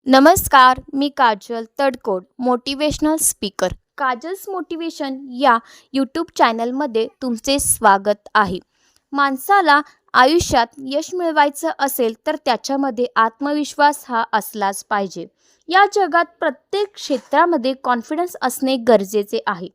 नमस्कार, मी Kajal Tadkod, motivational speaker. Kajal's motivation या यूट्यूब चॅनलमध्ये तुमचे स्वागत आहे. माणसाला आयुष्यात यश मिळवायचं असेल तर त्याच्यामध्ये आत्मविश्वास हा असलाच पाहिजे. या जगात प्रत्येक क्षेत्रामध्ये कॉन्फिडन्स असणे गरजेचे आहे.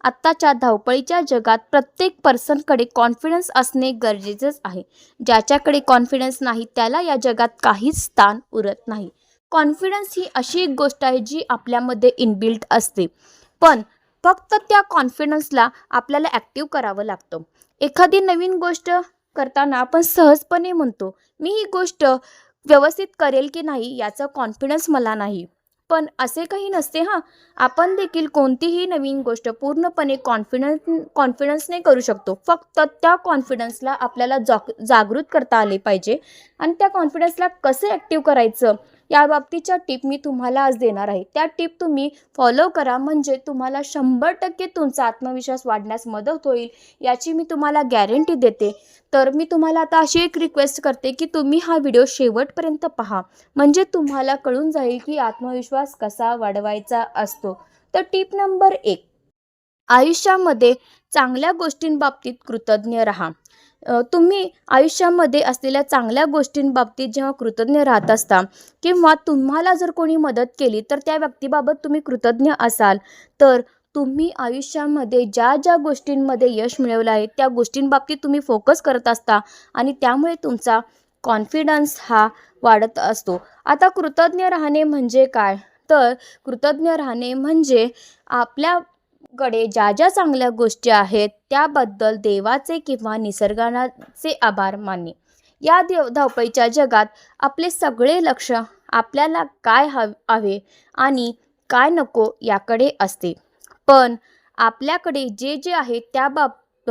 आत्ताच्या धावपळीच्या जगात प्रत्येक पर्सनकडे कॉन्फिडन्स असणे गरजेचंच आहे. ज्याच्याकडे कॉन्फिडन्स नाही त्याला या जगात काहीच स्थान उरत नाही. कॉन्फिडन्स ही अशी एक गोष्ट आहे जी आपल्यामध्ये इनबिल्ट असते, पण फक्त त्या कॉन्फिडन्सला आपल्याला ॲक्टिव्ह करावं लागतं. एखादी नवीन गोष्ट करताना आपण सहजपणे म्हणतो, मी ही गोष्ट व्यवस्थित करेल की नाही याचा कॉन्फिडन्स मला नाही. पण असे काही नसते हां. आपण देखील कोणतीही नवीन गोष्ट पूर्णपणे कॉन्फिडन्सने करू शकतो. फक्त त्या कॉन्फिडन्सला आपल्याला जागृत करता आले पाहिजे आणि त्या कॉन्फिडन्सला कसं ॲक्टिव्ह करायचं या बाबतीच्या टिप मी तुम्हाला आज देणार आहे. त्या टिप तुम्ही फॉलो करा, म्हणजे तुम्हाला 100% तुमचा आत्मविश्वास वाढण्यास मदत होईल याची मी तुम्हाला गॅरंटी देते. तर मी तुम्हाला आता अशी एक रिक्वेस्ट करते की तुम्ही हा व्हिडिओ शेवटपर्यंत पहा, म्हणजे तुम्हाला कळून जाईल की आत्मविश्वास कसा वाढवायचा असतो. तर टिप नंबर 1, आयुष्यामध्ये चांगल्या गोष्टींबाबतीत कृतज्ञ राहा. तुम्ही आयुष्यामध्ये असलेल्या चांगल्या गोष्टींबाबतीत जेव्हा कृतज्ञ राहत असता किंवा तुम्हाला जर कोणी मदत केली तर त्या व्यक्तीबाबत तुम्ही कृतज्ञ असाल, तर तुम्ही आयुष्यामध्ये ज्या ज्या गोष्टींमध्ये यश मिळवलं आहे त्या गोष्टींबाबतीत तुम्ही फोकस करत असता आणि त्यामुळे तुमचा कॉन्फिडन्स हा वाढत असतो. आता कृतज्ञ राहणे म्हणजे काय? तर कृतज्ञ राहणे म्हणजे आपल्याकडे ज्या ज्या चांगल्या गोष्टी आहेत त्याबद्दल देवाचे किंवा निसर्गाचे आभार मानणे. या धावपळीच्या जगात आपले सगळे लक्ष आपल्याला काय हवे आणि काय नको याकडे असते. पण आपल्याकडे जे जे आहे त्याबाबत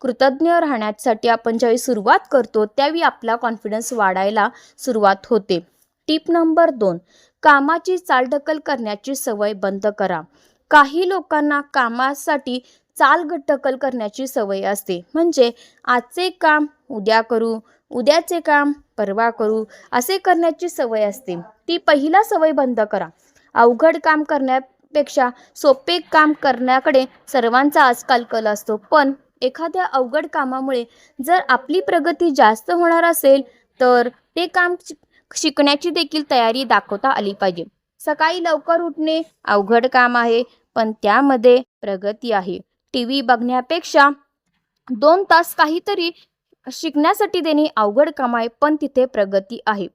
कृतज्ञ राहण्यासाठी आपण ज्यावेळी सुरुवात करतो त्यावेळी आपला कॉन्फिडन्स वाढायला सुरुवात होते. टिप नंबर 2, कामाची चालढकल करण्याची सवय बंद करा. काही लोकांना कामासाठी चालढकल करण्याची सवय असते, म्हणजे आजचे काम उद्या करू, उद्याचे काम परवा करू असे करण्याची सवय असते. ती पहिला सवय बंद करा. अवघड काम करण्यापेक्षा सोपे काम करण्याकडे सर्वांचा आजकाल कल असतो, पण एखाद्या अवघड कामामुळे जर आपली प्रगती जास्त होणार असेल तर ते काम शिकण्याची देखील तयारी दाखवता आली पाहिजे. सकाळी लवकर उठणे अवघड काम आहे, पण त्यामध्ये प्रगती आहे. टीव्ही बघण्यापेक्षा 2 तास काहीतरी शिकण्यासाठी देणे अवघड काम आहे, पण तिथे प्रगती आहे.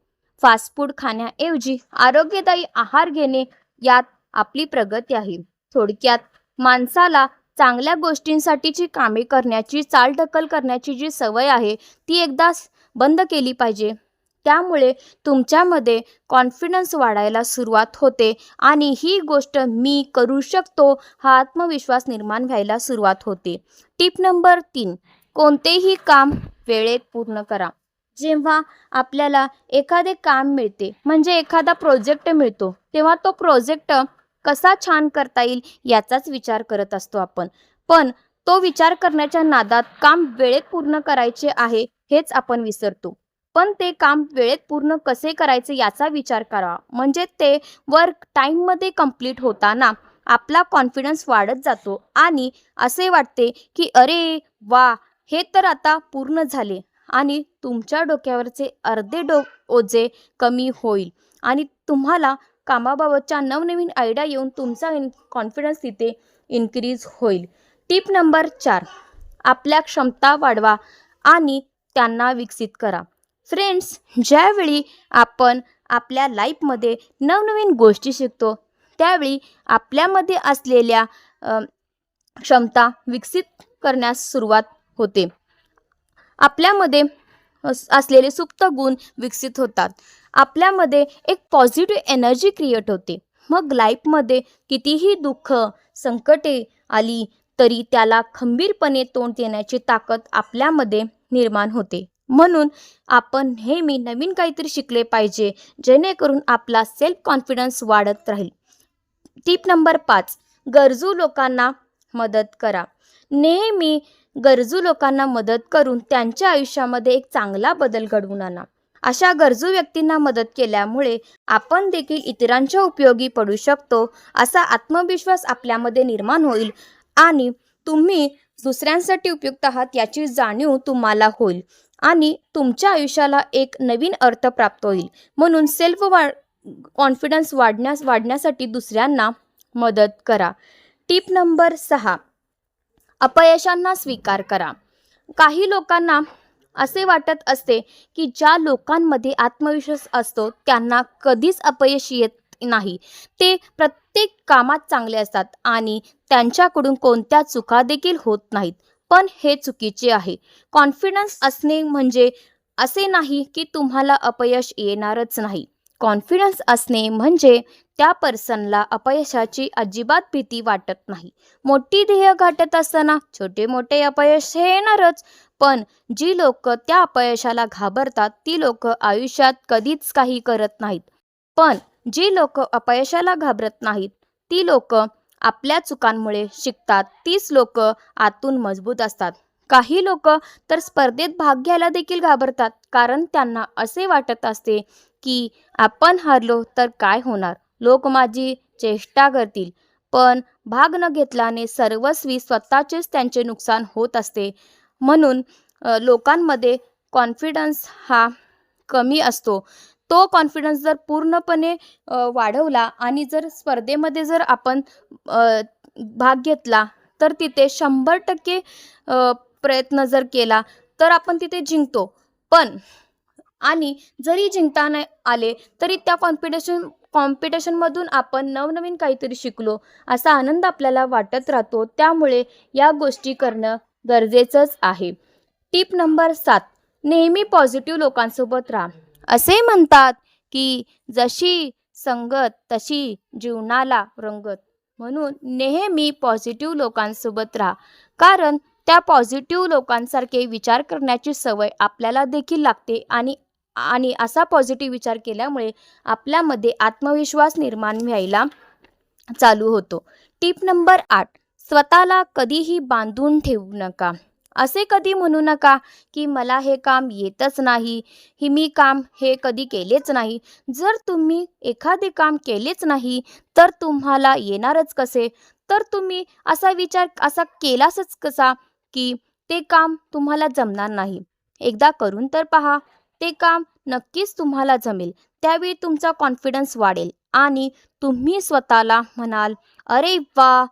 फास्ट फूड खाण्याऐवजी आरोग्यदायी आहार घेणे यात आपली प्रगती आहे. थोडक्यात माणसाला चांगल्या गोष्टींसाठीची कामे करण्याची चालढकल करण्याची जी सवय आहे ती एकदा बंद केली पाहिजे. त्यामुळे तुमच्यामध्ये कॉन्फिडन्स वाढायला सुरुवात होते आणि ही गोष्ट मी करू शकतो हा आत्मविश्वास निर्माण व्हायला सुरुवात होते. टिप नंबर 3, कोणतेही काम वेळेत पूर्ण करा. जेव्हा आपल्याला एखादे काम मिळते, म्हणजे एखादा प्रोजेक्ट मिळतो, तेव्हा तो प्रोजेक्ट कसा छान करता येईल याचाच विचार करत असतो आपण. पण तो विचार करण्याच्या नादात काम वेळेत पूर्ण करायचे आहे हेच आपण विसरतो. पण ते काम वेळेत पूर्ण कसे करायचे याचा विचार करा, म्हणजे ते वर्क टाईममध्ये कंप्लीट होताना आपला कॉन्फिडन्स वाढत जातो आणि असे वाटते की अरे वा, हे तर आता पूर्ण झाले आणि तुमच्या डोक्यावरचे अर्धे ओझे कमी होईल आणि तुम्हाला कामाबाबतच्या नवनवीन आयडिया येऊन तुमचा कॉन्फिडन्स तिथे इन्क्रीज होईल. टिप नंबर 4, आपल्या क्षमता वाढवा आणि त्यांना विकसित करा. फ्रेंड्स, ज्यावेळी आपण आपल्या लाईफमध्ये नवनवीन गोष्टी शिकतो त्यावेळी आपल्यामध्ये असलेल्या क्षमता विकसित करण्यास सुरुवात होते. आपल्यामध्ये असलेले सुप्त गुण विकसित होतात. आपल्यामध्ये एक पॉझिटिव्ह एनर्जी क्रिएट होते. मग लाईफमध्ये कितीही दुःख संकटे आली तरी त्याला खंबीरपणे तोंड देण्याची ताकद आपल्यामध्ये निर्माण होते. म्हणून आपण नेहमी नवीन काहीतरी शिकले पाहिजे, जेणेकरून आपला सेल्फ कॉन्फिडन्स वाढत राहील. टिप नंबर 5, गरजू लोकांना मदत करा. नेहमी गरजू लोकांना मदत करून त्यांच्या आयुष्यामध्ये एक चांगला बदल घडवून आणा. अशा गरजू व्यक्तींना मदत केल्यामुळे आपण देखील इतरांच्या उपयोगी पडू शकतो असा आत्मविश्वास आपल्यामध्ये निर्माण होईल आणि तुम्ही दुसऱ्यांसाठी उपयुक्त आहात याची जाणीव तुम्हाला होईल आणि तुमच्या आयुष्याला एक नवीन अर्थ प्राप्त होईल. म्हणून कॉन्फिडन्स वाढण्यासाठी दुसऱ्यांना मदत करा. टिप नंबर 6, अपयशांना स्वीकार करा. काही लोकांना असे वाटत असते की ज्या लोकांमध्ये आत्मविश्वास असतो त्यांना कधीच अपयश येत नाही. ते प्रत्येक कामात चांगले असतात आणि त्यांच्याकडून कोणत्या चुका देखील होत नाहीत. पण हे चुकीचे आहे. कॉन्फिडन्स असणे म्हणजे असे नाही की तुम्हाला अपयश येणारच नाही. कॉन्फिडन्स असणे म्हणजे त्या पर्सनला अपयशाची अजिबात भीती वाटत नाही. मोठी ध्येय गाठत असताना छोटे मोठे अपयश हे येणारच, पण जी लोक त्या अपयशाला घाबरतात ती लोक आयुष्यात कधीच काही करत नाहीत. पण जी लोक अपयशाला घाबरत नाहीत ती लोक आपल्या चुकांमुळे शिकतात. तीच लोक आतून मजबूत असतात. काही लोक तर स्पर्धेत भाग घ्यायला देखील घाबरतात, कारण त्यांना असे वाटत असते की आपण हारलो तर काय होणार, लोक माझी चेष्टा करतील. पण भाग न घेतल्याने सर्वस्वी स्वतःचेच त्यांचे नुकसान होत असते. म्हणून लोकांमध्ये कॉन्फिडन्स हा कमी असतो. तो कॉन्फिडन्स जर पूर्णपणे वाढवला आणि जर स्पर्धेमध्ये जर आपण भाग घेतला तर तिथे 100% प्रयत्न जर केला तर आपण तिथे जिंकतो. पण आणि जरी जिंकता नाही आले तरी त्या कॉम्पिटिशनमधून आपण नवनवीन काहीतरी शिकलो असा आनंद आपल्याला वाटत राहतो. त्यामुळे या गोष्टी करणं गरजेचंच आहे. टिप नंबर 7, नेहमी पॉझिटिव्ह लोकांसोबत राहा. असे म्हणतात की जशी संगत तशी जीवनाला रंगत. म्हणून नेहमी पॉझिटिव्ह लोकांसोबत राहा, कारण त्या पॉझिटिव्ह लोकांसारखे विचार करण्याची सवय आपल्याला देखील लागते आणि आणि असा पॉझिटिव्ह विचार केल्यामुळे आपल्यामध्ये आत्मविश्वास निर्माण व्हायला चालू होतो. टिप नंबर 8, स्वतःला कधीही बांधून ठेवू नका. असे कधी म्हणू नका की मला हे काम येतच नाही, मी काम हे कधी केलेच नाही. जर तुम्ही एखादे काम केलेच नाही तर तुम्हाला येणारच कसे? तर तुम्ही असा विचार केलाच कसा की ते काम तुम्हाला जमणार नाही. एकदा करून तर पहा, ते काम नक्कीच तुम्हाला जमेल. त्यावेळी तुमचा कॉन्फिडन्स वाढेल आणि तुम्ही स्वतःला म्हणाल, अरे वा,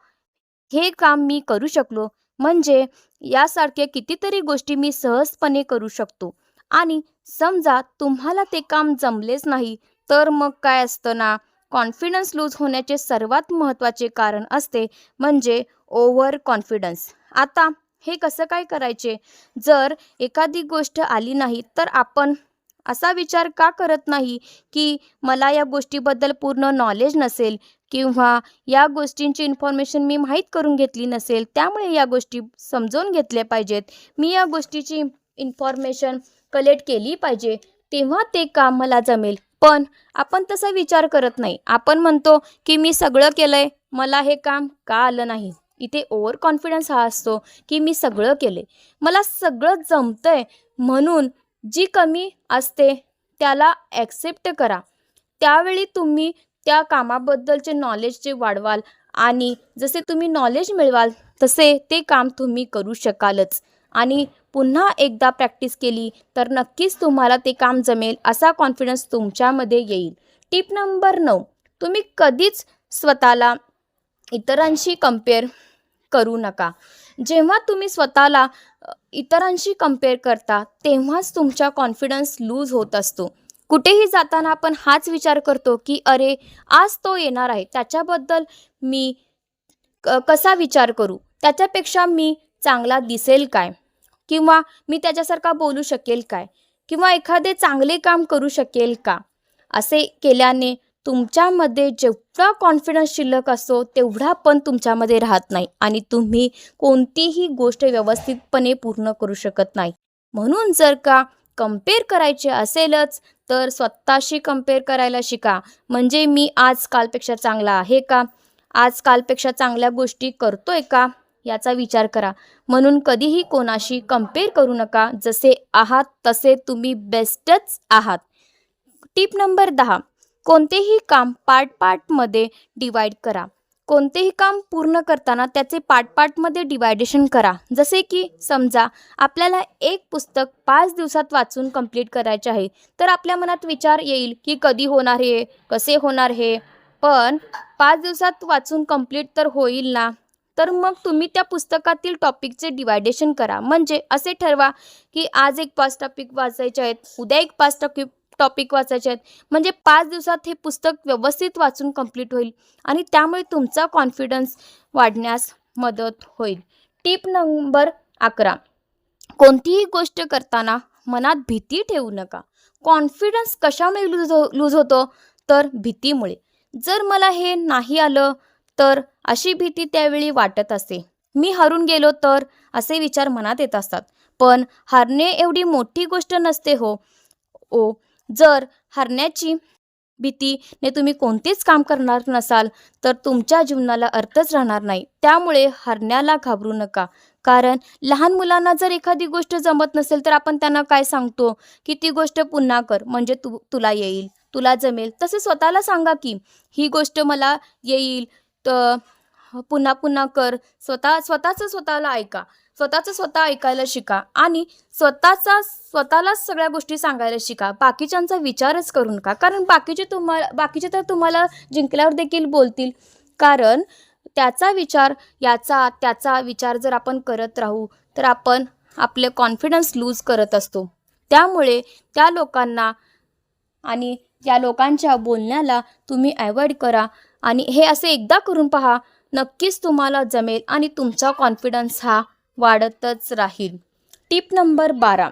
हे काम मी करू शकलो, म्हणजे यासारखे कितीतरी गोष्टी मी सहजपणे करू शकतो. आणि समजा तुम्हाला ते काम जमलेच नाही तर मग काय असतं ना, कॉन्फिडन्स लूज होण्याचे सर्वात महत्त्वाचे कारण असते म्हणजे ओव्हर कॉन्फिडन्स. आता हे कसं काय करायचे? जर एखादी गोष्ट आली नाही तर आपण असा विचार का करत नाही की मला या गोष्टीबद्दल पूर्ण नॉलेज नसेल किंवा या गोष्टींची इन्फॉर्मेशन मी माहीत करून घेतली नसेल, त्यामुळे या गोष्टी समजून घेतल्या पाहिजेत. मी या गोष्टीची इन्फॉर्मेशन कलेक्ट केली पाहिजे, तेव्हा ते काम मला जमेल. पण आपण तसा विचार करत नाही. आपण म्हणतो की मी सगळं केलंय, मला हे काम का आलं नाही. इथे ओव्हर कॉन्फिडन्स हा असतो की मी सगळं केले, मला सगळं जमतंय. म्हणून जी कमी असते त्याला ॲक्सेप्ट करा. त्यावेळी तुम्ही त्या कामाबद्दलचे नॉलेज जे वाढवाल आणि जसे तुम्ही नॉलेज मिळवाल तसे ते काम तुम्ही करू शकालच. आणि पुन्हा एकदा प्रॅक्टिस केली तर नक्कीच तुम्हाला ते काम जमेल असा कॉन्फिडन्स तुमच्यामध्ये येईल. टिप नंबर 9, तुम्ही कधीच स्वतःला इतरांशी कंपेअर करू नका. जेव्हा तुम्ही स्वतःला इतरांशी कंपेअर करता तेव्हाच तुमचा कॉन्फिडन्स लूज होत असतो. कुठेही जाताना आपण हाच विचार करतो की अरे, आज तो येणार आहे, त्याच्याबद्दल मी कसा विचार करू, त्याच्यापेक्षा मी चांगला दिसेल काय, किंवा मी त्याच्यासारखा बोलू शकेल काय, किंवा एखादे चांगले काम करू शकेल का. असे केल्याने तुमच्यामध्ये जेवढा कॉन्फिडन्स शिल्लक असतो तेवढा पण तुमच्यामध्ये राहत नाही आणि तुम्ही कोणतीही गोष्ट व्यवस्थितपणे पूर्ण करू शकत नाही. म्हणून जर का कंपेअर करायचे असेलच तर स्वतःशी कंपेअर करायला शिका. म्हणजे मी आज कालपेक्षा चांगला आहे का, आज कालपेक्षा चांगल्या गोष्टी करतोय का, याचा विचार करा. म्हणून कधीही कोणाशी कंपेअर करू नका. जसे आहात तसे तुम्ही बेस्टच आहात. Tip number 10. कोणतेही काम पार्टमध्ये डिवाईड करा. कोणतेही काम पूर्ण करताना त्याचे पार्टमध्ये डिवायडेशन करा. जसे की समजा आपल्याला एक पुस्तक 5 दिवसात वाचून कंप्लीट करायचे आहे, तर आपल्या मनात विचार येईल की कधी होणार हे, कसे होणार हे. पण 5 दिवसात वाचून कंप्लीट तर होईल ना. तर मग तुम्ही त्या पुस्तकातील टॉपिकचे डिवायडेशन करा. म्हणजे असे ठरवा की आज एक 5 टॉपिक वाचायचे आहेत, उद्या एक 5 टॉपिक वाचायचे आहेत. म्हणजे 5 दिवसात हे पुस्तक व्यवस्थित वाचून कंप्लीट होईल आणि त्यामुळे तुमचा कॉन्फिडन्स वाढण्यास मदत होईल. Tip number 11. कोणतीही गोष्ट करताना मनात भीती ठेवू नका. कॉन्फिडन्स कशामुळे लूज होतो? तर भीतीमुळे. जर मला हे नाही आलं तर अशी भीती त्यावेळी वाटत असते. मी हरून गेलो तर असे विचार मनात येत असतात. पण हारणे एवढी मोठी गोष्ट नसते हो. जर हरण्याची भीतीने तुम्ही कोणतेच काम करणार नसाल तर तुमच्या जीवनाला अर्थच राहणार नाही. त्यामुळे हरण्याला घाबरू नका. कारण लहान मुलांना जर एखादी गोष्ट जमत नसेल तर आपण त्यांना काय सांगतो की ती गोष्ट पुन्हा कर, म्हणजे तुला येईल, तुला जमेल. तसे स्वतःला सांगा की ही गोष्ट मला येईल, तर पुन्हा पुन्हा कर. स्वतःला ऐका. स्वतः ऐकायला शिका आणि स्वतःलाच सगळ्या गोष्टी सांगायला शिका. बाकीच्यांचा विचारच करू नका. कारण बाकीचे तर तुम्हाला जिंकल्यावर देखील बोलतील. कारण त्याचा विचार त्याचा विचार जर आपण करत राहू तर आपण आपले कॉन्फिडन्स लूज करत असतो. त्यामुळे त्या लोकांना आणि त्या लोकांच्या बोलण्याला तुम्ही अवॉइड करा आणि हे असे एकदा करून पहा. नक्कीच तुम्हाला जमेल आणि तुमचा कॉन्फिडन्स हा वाढतच राहील. Tip number 12.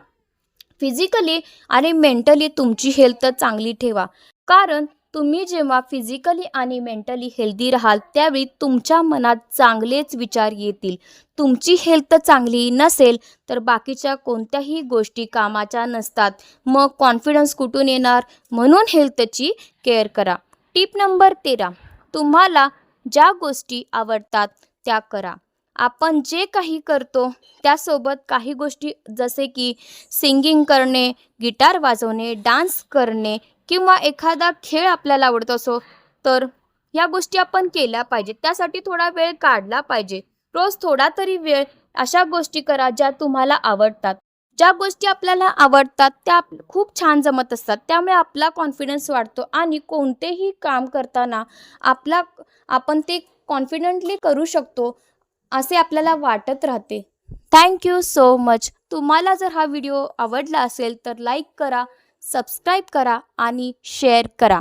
फिजिकली आणि मेंटली तुमची हेल्थ चांगली ठेवा. कारण तुम्ही जेव्हा फिजिकली आणि मेंटली हेल्दी राहाल त्यावेळी तुमच्या मनात चांगलेच विचार येतील. तुमची हेल्थ चांगली नसेल तर बाकीच्या कोणत्याही गोष्टी कामाच्या नसतात. मग कॉन्फिडन्स कुठून येणार? म्हणून हेल्थची केअर करा. Tip number 13. तुम्हाला ज्या गोष्टी आवडतात त्या करा. आपण जे काही करतो त्यासोबत काही गोष्टी जसे की सिंगिंग करणे, गिटार वाजवणे, डान्स करणे किंवा एखादा खेळ आपल्याला आवडत असो तर या गोष्टी आपण केल्या पाहिजेत. त्यासाठी थोडा वेळ काढला पाहिजे. रोज थोडा तरी वेळ अशा गोष्टी करा ज्या तुम्हाला आवडतात. ज्या गोष्टी आपल्याला आवडतात त्या खूप छान जमत असतात. त्यामुळे आपला कॉन्फिडन्स वाढतो आणि कोणतेही काम करताना आपण ते कॉन्फिडेंटली करू शकतो असे आपल्याला वाटत राहते. Thank you so much. तुम्हाला जर हा व्हिडिओ आवडला असेल तर लाईक करा, सबस्क्राईब करा आणि शेअर करा.